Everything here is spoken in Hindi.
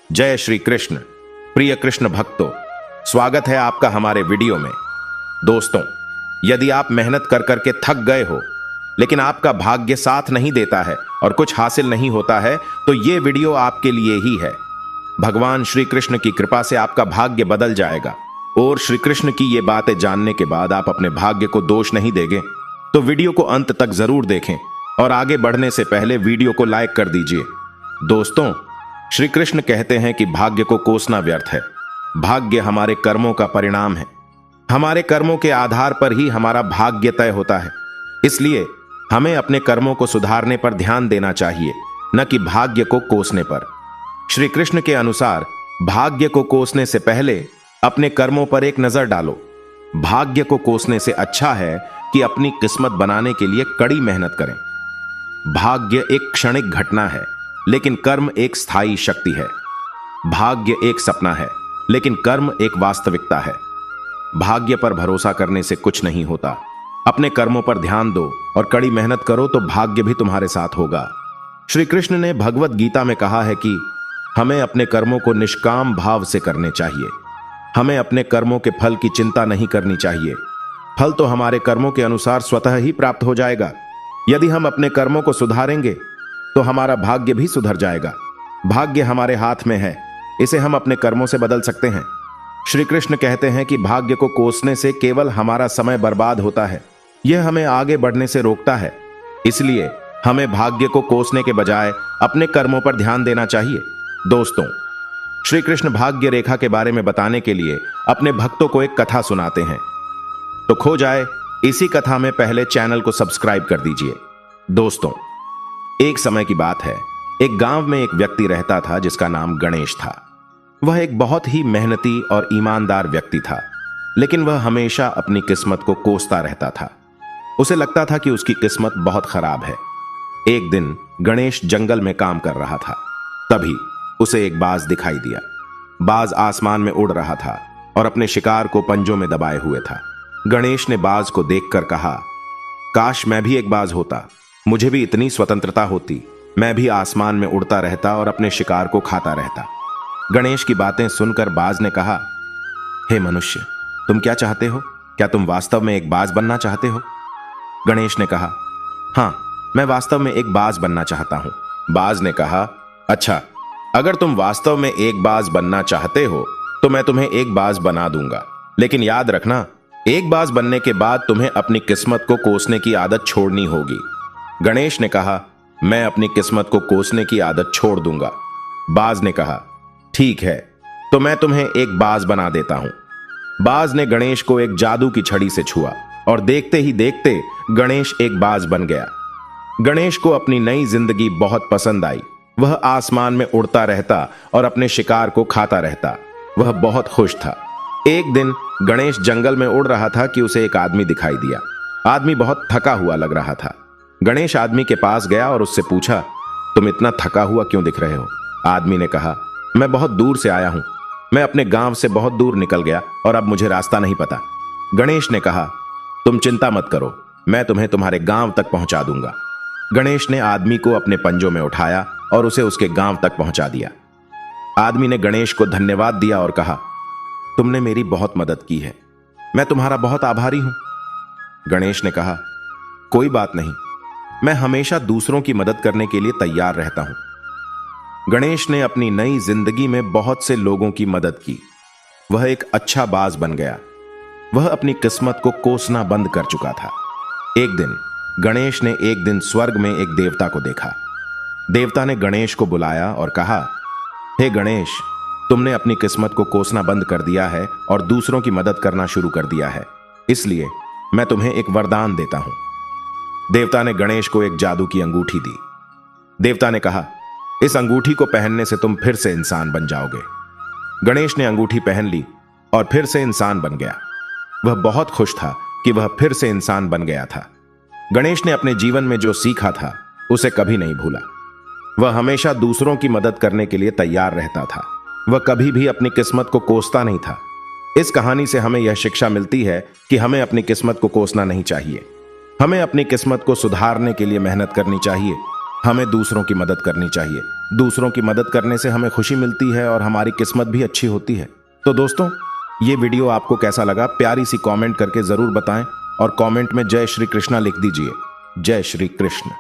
जय श्री कृष्ण। प्रिय कृष्ण भक्तों, स्वागत है आपका हमारे वीडियो में। दोस्तों, यदि आप मेहनत कर करके थक गए हो लेकिन आपका भाग्य साथ नहीं देता है और कुछ हासिल नहीं होता है तो ये वीडियो आपके लिए ही है। भगवान श्री कृष्ण की कृपा से आपका भाग्य बदल जाएगा और श्री कृष्ण की ये बातें जानने के बाद आप अपने भाग्य को दोष नहीं देंगे। तो वीडियो को अंत तक जरूर देखें और आगे बढ़ने से पहले वीडियो को लाइक कर दीजिए। दोस्तों, श्री कृष्ण कहते हैं कि भाग्य को कोसना व्यर्थ है। भाग्य हमारे कर्मों का परिणाम है। हमारे कर्मों के आधार पर ही हमारा भाग्य तय होता है। इसलिए हमें अपने कर्मों को सुधारने पर ध्यान देना चाहिए, न कि भाग्य को कोसने पर। श्री कृष्ण के अनुसार भाग्य को कोसने से पहले अपने कर्मों पर एक नजर डालो। भाग्य को कोसने से अच्छा है कि अपनी किस्मत बनाने के लिए कड़ी मेहनत करें। भाग्य एक क्षणिक घटना है लेकिन कर्म एक स्थायी शक्ति है। भाग्य एक सपना है लेकिन कर्म एक वास्तविकता है। भाग्य पर भरोसा करने से कुछ नहीं होता। अपने कर्मों पर ध्यान दो और कड़ी मेहनत करो तो भाग्य भी तुम्हारे साथ होगा। श्री कृष्ण ने भगवत गीता में कहा है कि हमें अपने कर्मों को निष्काम भाव से करने चाहिए। हमें अपने कर्मों के फल की चिंता नहीं करनी चाहिए। फल तो हमारे कर्मों के अनुसार स्वतः ही प्राप्त हो जाएगा। यदि हम अपने कर्मों को सुधारेंगे तो हमारा भाग्य भी सुधर जाएगा। भाग्य हमारे हाथ में है, इसे हम अपने कर्मों से बदल सकते हैं। श्री कृष्ण कहते हैं कि भाग्य को कोसने से केवल हमारा समय बर्बाद होता है, यह हमें आगे बढ़ने से रोकता है। इसलिए हमें भाग्य को कोसने के बजाय अपने कर्मों पर ध्यान देना चाहिए। दोस्तों, श्री कृष्ण भाग्य रेखा के बारे में बताने के लिए अपने भक्तों को एक कथा सुनाते हैं। तो खो जाए इसी कथा में पहले चैनल को सब्सक्राइब कर दीजिए। दोस्तों, एक समय की बात है, एक गांव में एक व्यक्ति रहता था जिसका नाम गणेश था। वह एक बहुत ही मेहनती और ईमानदार व्यक्ति था, लेकिन वह हमेशा अपनी किस्मत को कोसता रहता था। उसे लगता था कि उसकी किस्मत बहुत खराब है। एक दिन गणेश जंगल में काम कर रहा था, तभी उसे एक बाज दिखाई दिया। बाज आसमान में उड़ रहा था और अपने शिकार को पंजों में दबाए हुए था। गणेश ने बाज को देखकर कहा, काश मैं भी एक बाज होता, मुझे भी इतनी स्वतंत्रता होती, मैं भी आसमान में उड़ता रहता और अपने शिकार को खाता रहता। गणेश की बातें सुनकर बाज ने कहा, हे मनुष्य, तुम क्या चाहते हो? क्या तुम वास्तव में एक बाज बनना चाहते हो? गणेश ने कहा, हाँ, मैं वास्तव में एक बाज बनना चाहता हूं। बाज ने कहा, अच्छा, अगर तुम वास्तव में एक बाज बनना चाहते हो तो मैं तुम्हें एक बाज बना दूंगा, लेकिन याद रखना, एक बाज बनने के बाद तुम्हें अपनी किस्मत को कोसने की आदत छोड़नी होगी। गणेश ने कहा, मैं अपनी किस्मत को कोसने की आदत छोड़ दूंगा। बाज ने कहा, ठीक है, तो मैं तुम्हें एक बाज बना देता हूं। बाज ने गणेश को एक जादू की छड़ी से छुआ और देखते ही देखते गणेश एक बाज बन गया। गणेश को अपनी नई जिंदगी बहुत पसंद आई। वह आसमान में उड़ता रहता और अपने शिकार को खाता रहता। वह बहुत खुश था। एक दिन गणेश जंगल में उड़ रहा था कि उसे एक आदमी दिखाई दिया। आदमी बहुत थका हुआ लग रहा था। गणेश आदमी के पास गया और उससे पूछा, तुम इतना थका हुआ क्यों दिख रहे हो? आदमी ने कहा, मैं बहुत दूर से आया हूं। मैं अपने गांव से बहुत दूर निकल गया और अब मुझे रास्ता नहीं पता। गणेश ने कहा, तुम चिंता मत करो, मैं तुम्हें तुम्हारे गांव तक पहुंचा दूंगा। गणेश ने आदमी को अपने पंजों में उठाया और उसे उसके गांव तक पहुंचा दिया। आदमी ने गणेश को धन्यवाद दिया और कहा, तुमने मेरी बहुत मदद की है, मैं तुम्हारा बहुत आभारी हूं। गणेश ने कहा, कोई बात नहीं, मैं हमेशा दूसरों की मदद करने के लिए तैयार रहता हूं। गणेश ने अपनी नई जिंदगी में बहुत से लोगों की मदद की। वह एक अच्छा बाज बन गया। वह अपनी किस्मत को कोसना बंद कर चुका था। एक दिन गणेश ने एक दिन स्वर्ग में एक देवता को देखा। देवता ने गणेश को बुलाया और कहा, हे गणेश, तुमने अपनी किस्मत को कोसना बंद कर दिया है और दूसरों की मदद करना शुरू कर दिया है, इसलिए मैं तुम्हें एक वरदान देता हूं। देवता ने गणेश को एक जादू की अंगूठी दी। देवता ने कहा, इस अंगूठी को पहनने से तुम फिर से इंसान बन जाओगे। गणेश ने अंगूठी पहन ली और फिर से इंसान बन गया। वह बहुत खुश था कि वह फिर से इंसान बन गया था। गणेश ने अपने जीवन में जो सीखा था उसे कभी नहीं भूला। वह हमेशा दूसरों की मदद करने के लिए तैयार रहता था। वह कभी भी अपनी किस्मत को कोसता नहीं था। इस कहानी से हमें यह शिक्षा मिलती है कि हमें अपनी किस्मत को कोसना नहीं चाहिए। हमें अपनी किस्मत को सुधारने के लिए मेहनत करनी चाहिए। हमें दूसरों की मदद करनी चाहिए। दूसरों की मदद करने से हमें खुशी मिलती है और हमारी किस्मत भी अच्छी होती है। तो दोस्तों, ये वीडियो आपको कैसा लगा प्यारी सी कमेंट करके जरूर बताएं और कमेंट में जय श्री कृष्णा लिख दीजिए। जय श्री कृष्ण।